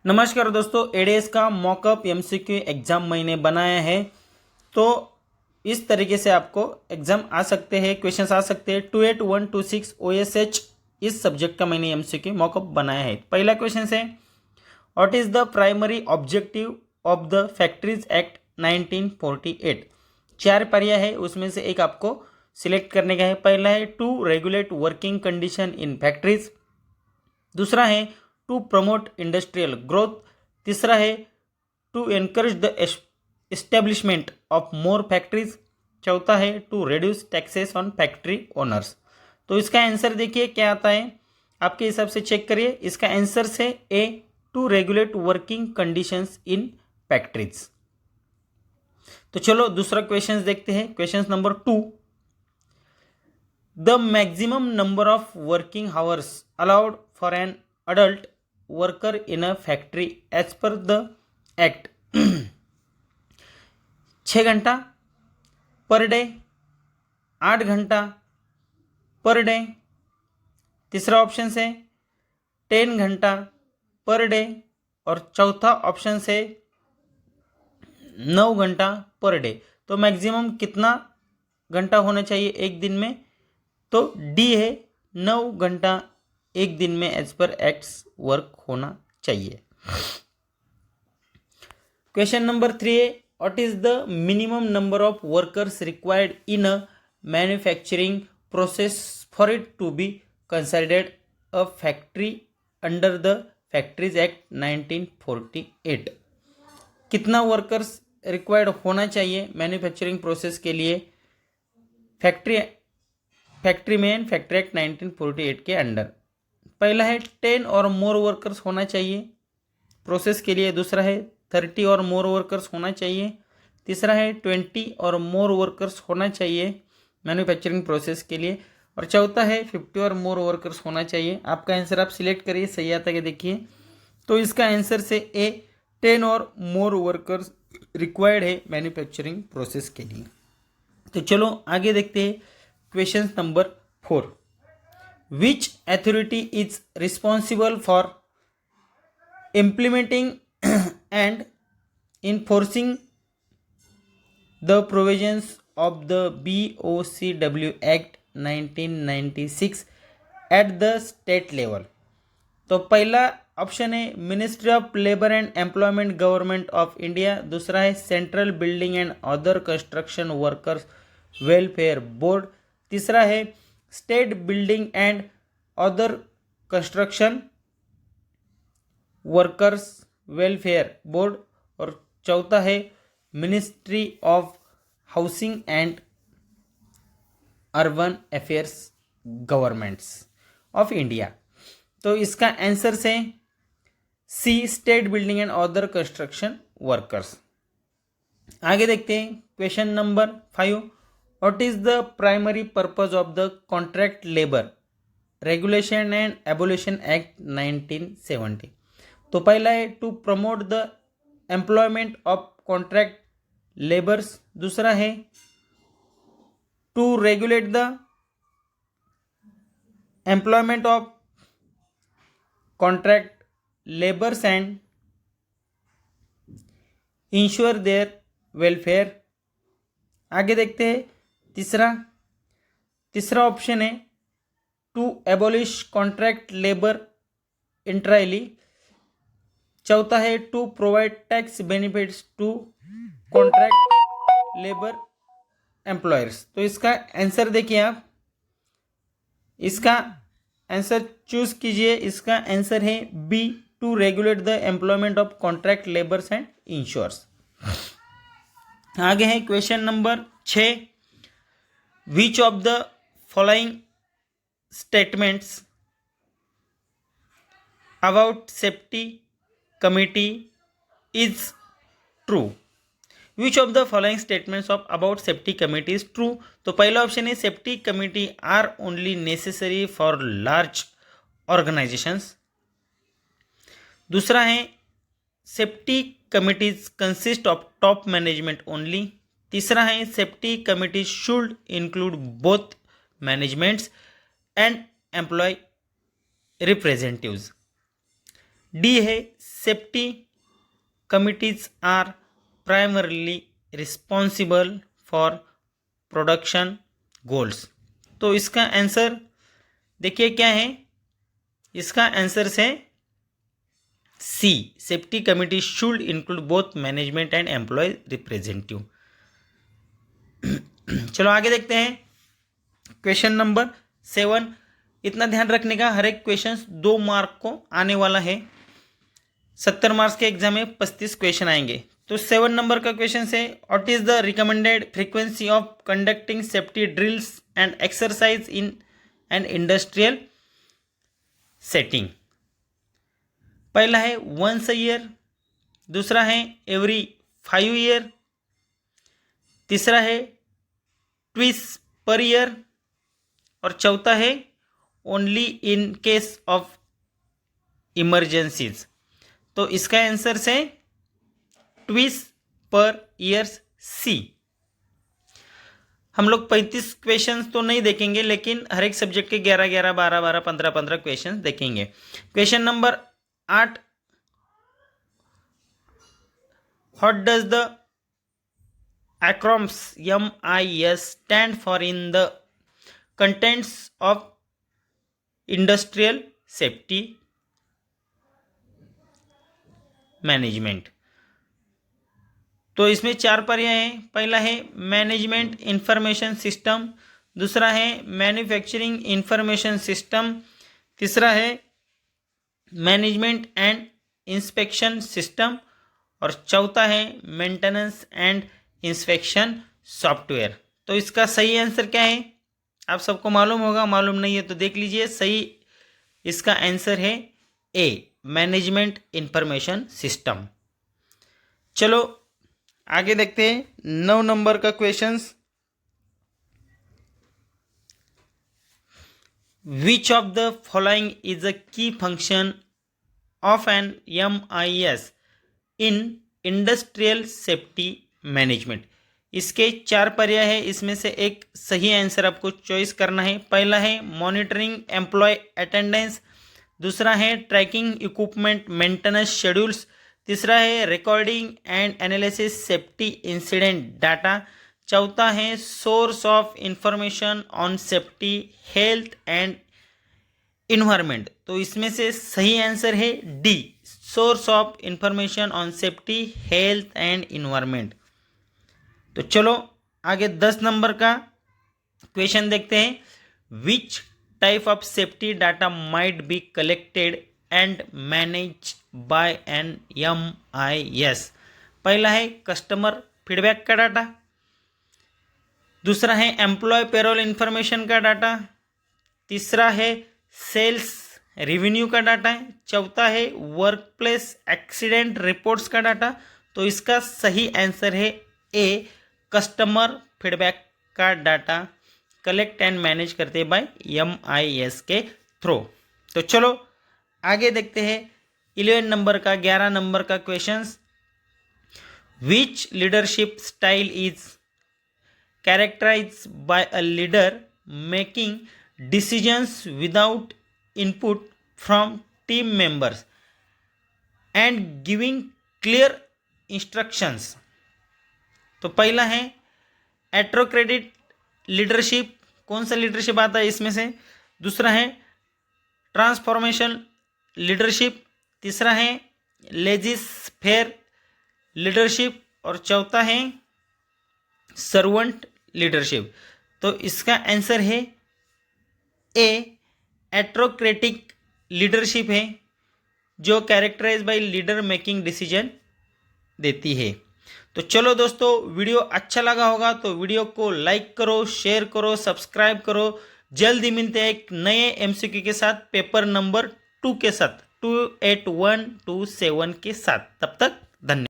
नमस्कार दोस्तों, एडीएस का मॉकअप एमसीक्यू एग्ज़ाम मैंने बनाया है। तो इस तरीके से आपको एग्ज़ाम आ सकते हैं, क्वेश्चंस आ सकते हैं। 28126 OSH इस सब्जेक्ट का मैंने एमसीक्यू मॉकअप बनाया है। पहला क्वेश्चन है, what is the primary objective of the factories act 1948। चार पर्याय है, उसमें से एक आपको सिलेक्ट करने का है। पहला है to regulate working condition in factories, दूसरा है टू प्रमोट इंडस्ट्रियल ग्रोथ, तीसरा है to encourage the establishment of more factories, चौथा है to reduce taxes on factory owners. तो इसका आंसर देखिए क्या आता है, आपके हिसाब से चेक करिए। इसका आंसर से A, to regulate working conditions in factories. तो चलो दूसरा क्वेश्चन देखते हैं। Question number 2, the maximum number of working hours allowed for an adult worker in a factory as per the act 6 घंटा पर डे, 8 घंटा per day, तीसरा option है 10 घंटा पर डे, और चौथा ऑप्शन है 9 घंटा पर डे। तो मैक्सिमम कितना घंटा होना चाहिए एक दिन में? तो डी है, 9 घंटा एक दिन में एज पर एक्ट्स वर्क होना चाहिए। क्वेश्चन नंबर 3 है, what is the minimum number of workers required in a manufacturing process for it to be considered a factory under the factories act 1948। कितना वर्कर्स रिक्वायर्ड होना चाहिए manufacturing process के लिए factory में factory act 1948 के under? पहला है 10 और मोर वर्कर्स होना चाहिए प्रोसेस के लिए, दूसरा है 30 और मोर वर्कर्स होना चाहिए, तीसरा है 20 और मोर वर्कर्स होना चाहिए मैन्युफैक्चरिंग प्रोसेस के लिए, और चौथा है 50 और मोर वर्कर्स होना चाहिए। आपका आंसर आप सिलेक्ट करिए, सही आता है देखिए। तो इसका आंसर से ए, 10 और मोर वर्कर्स रिक्वायर्ड है मैन्युफैक्चरिंग प्रोसेस के लिए। तो चलो आगे देखते हैं। Question number 4, which authority is responsible for implementing and enforcing the provisions of the BOCW Act 1996 at the state level? तो पहला ऑप्शन है ministry of labour and employment government of India, दूसरा है central building and other construction workers welfare board, तीसरा है state building and other construction workers welfare board, और चौथा है ministry of housing and urban affairs governments of India. तो इसका answer से C, state building and other construction workers. आगे देखते हैं। Question number 5, what is the primary purpose of the contract labour regulation and abolition act 1970? तो पहला है to promote the employment of contract labours, दूसरा है to regulate the employment of contract labours and ensure their welfare. आगे देखते हैं। तीसरा option है to abolish contract labour entirely, चौथा है to provide tax benefits to contract labour employers. तो इसका आंसर देखिए आप, इसका आंसर चूज कीजिए। इसका आंसर है B, to regulate the employment of contract labours and ensures. आगे है question number 6, which of the following statements about safety committee is true? Which of the following statements of about safety committee is true? तो पहला option है safety committee are only necessary for large organisations, दूसरा है safety committees consist of top management only, तीसरा है safety committee should include both managements and employ representatives, D है safety committees are primarily responsible for production goals. तो इसका answer देखिए क्या है, इसका आंसर है C, safety committee should include both management and employ representative. चलो आगे देखते हैं क्वेश्चन नंबर 7। इतना ध्यान रखने का, हर एक क्वेश्चन 2 मार्क को आने वाला है। 70 मार्क्स के एग्जाम में 35 क्वेश्चन आएंगे। तो 7 नंबर का क्वेश्चन है, what is the recommended frequency of conducting safety drills and exercise in an industrial setting. पहला है 1 ईयर, दूसरा है एवरी 5 ईयर, तीसरा है ट्विस पर ईयर और चौथा है only in case of emergencies. तो इसका आंसर है ट्विस पर ईयर सी। हम लोग 35 क्वेश्चंस तो नहीं देखेंगे, लेकिन हर एक सब्जेक्ट के 11 11 12 12 15 15 क्वेश्चंस देखेंगे। Question number 8, what does the acronyms MIS stand for in the contents of industrial safety management। तो इसमें 4 पर्याय हैं। पहला है मैनेजमेंट इंफॉर्मेशन सिस्टम, दूसरा है मैन्युफैक्चरिंग इंफॉर्मेशन सिस्टम, तीसरा है मैनेजमेंट एंड इंस्पेक्शन सिस्टम और चौथा है मेंटेनेंस एंड इंस्पेक्शन सॉफ्टवेयर। तो इसका सही आंसर क्या है, आप सबको मालूम होगा, मालूम नहीं है तो देख लीजिए। सही इसका आंसर है ए, मैनेजमेंट इंफॉर्मेशन सिस्टम। चलो आगे देखते हैं 9 नंबर का questions. Which of the following is a key function of an MIS in industrial safety management. इसके 4 पर्याय है, इसमें से एक सही आंसर आपको चॉइस करना है। पहला है मॉनिटरिंग एम्प्लॉय अटेंडेंस, दूसरा है ट्रैकिंग इक्विपमेंट मेंटेनेंस शेड्यूल्स, तीसरा है recording and analysis safety incident data, चौथा है source of information on safety health and environment. तो इसमें से सही आंसर है D, source of information on safety health and environment. तो चलो आगे 10 नंबर का क्वेश्चन देखते हैं। Which type of safety data might be collected and managed by an MIS। पहला है कस्टमर फीडबैक का डाटा, दूसरा है एम्प्लॉय पेरोल इंफॉर्मेशन का डाटा, तीसरा है सेल्स रेवेन्यू का डाटा है, चौथा है वर्क प्लेस एक्सीडेंट रिपोर्ट्स का डाटा। तो इसका सही आंसर है ए, कस्टमर फीडबैक का डाटा कलेक्ट एंड मैनेज करते बाय MIS के थ्रू। तो चलो आगे देखते हैं 11 नंबर का 11 नंबर का questions. Which leadership style is characterized by a leader making decisions without input from team members and giving clear instructions. तो पहला है एट्रोक्रेडिट लीडरशिप, कौन सा लीडरशिप आता है इसमें से, दूसरा है ट्रांसफॉर्मेशन लीडरशिप, तीसरा है लेजिस फेयर लीडरशिप और चौथा है सर्वेंट लीडरशिप। तो इसका आंसर है ए, एट्रोक्रेटिक लीडरशिप है, जो characterize by leader making decision देती है। तो चलो दोस्तों, वीडियो अच्छा लगा होगा तो वीडियो को लाइक करो, शेयर करो, सब्सक्राइब करो। जल्दी मिलते हैं एक नए MCQ के साथ, पेपर नंबर 2 के साथ, 28127 के साथ। तब तक धन्यवाद।